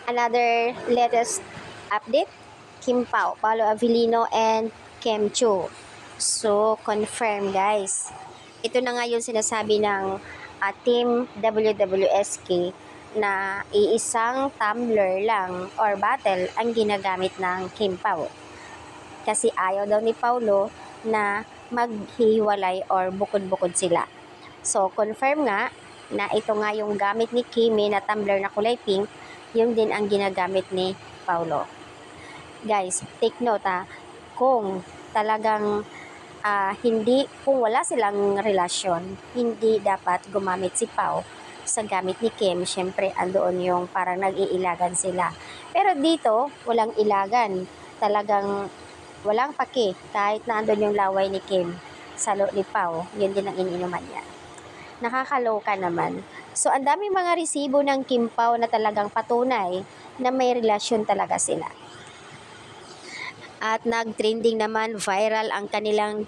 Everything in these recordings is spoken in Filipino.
Another latest update, Kim Pao, Paolo Avellino, and Kem Chu. So, confirm guys. Ito na nga yung sinasabi ng Team WWSK na iisang tumbler lang or bottle ang ginagamit ng Kim Pao. Kasi ayaw daw ni Paulo na maghiwalay or bukod-bukod sila. So, confirm nga na ito nga yung gamit ni Kimi na tumbler na kulay pink, yung din ang ginagamit ni Paulo. Guys, take note kung talagang kung wala silang relasyon, hindi dapat gumamit si Pao sa gamit ni Kim. Syempre, andoon yung parang nag-iilagan sila. Pero dito, walang ilagan. Talagang walang pake kahit na andun yung laway ni Kim sa ni Pao. Yun din ang iniinuman niya. Nakakaloka naman. So, ang daming mga resibo ng Kim Pao na talagang patunay na may relasyon talaga sila. At nag-trending naman, viral ang kanilang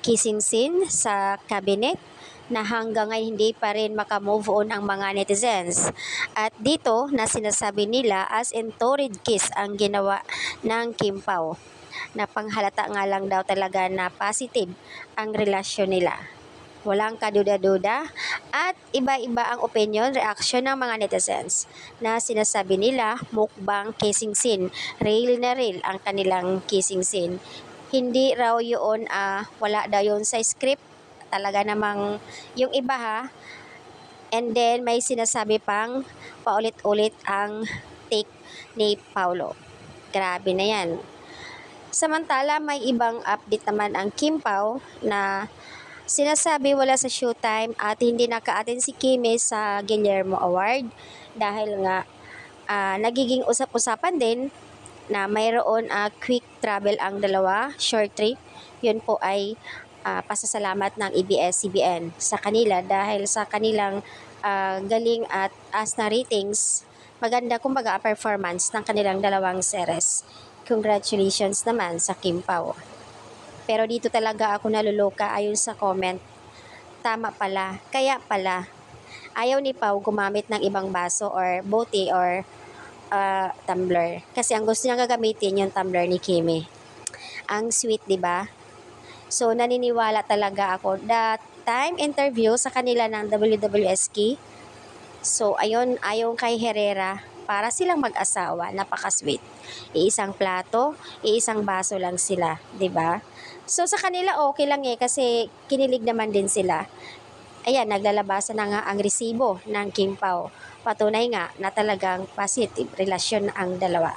kissing scene sa cabinet na hanggang ngayon hindi pa rin makamove on ang mga netizens. At dito na sinasabi nila as in torrid kiss ang ginawa ng Kim Pao, na panghalata nga lang daw talaga na positive ang relasyon nila. Walang kaduda-duda at iba-iba ang opinion, reaction ng mga netizens na sinasabi nila mukbang kissing scene. Real na real ang kanilang kissing scene. Hindi raw yun, wala daw yun sa script. Talaga namang yung iba And then may sinasabi pang paulit-ulit ang take ni Paulo. Grabe na yan. Samantala may ibang update naman ang Kim Pao na sinasabi wala sa showtime at hindi naka-attend si Kimi sa Guillermo Award dahil nga nagiging usap-usapan din na mayroon quick travel ang dalawa, short trip. Yun po ay pasasalamat ng ABS-CBN sa kanila dahil sa kanilang galing at as na ratings, maganda kumbaga performance ng kanilang dalawang series. Congratulations naman sa Kim Pao. Pero dito talaga ako naluluka ayon sa comment. Tama pala. Kaya pala, ayaw ni Pao gumamit ng ibang baso or bote or tumbler. Kasi ang gusto niya gagamitin yung tumbler ni Kimi. Ang sweet, di ba? So, naniniwala talaga ako. The time interview sa kanila ng WWSK. So, ayon kay Herrera, para silang mag-asawa, napaka-sweet. Iisang plato, iisang baso lang sila, 'di ba? So sa kanila okay lang kasi kinilig naman din sila. Ayan, naglalabasan na nga ang resibo ng Kim Pao. Patunay nga na talagang positive relasyon ang dalawa.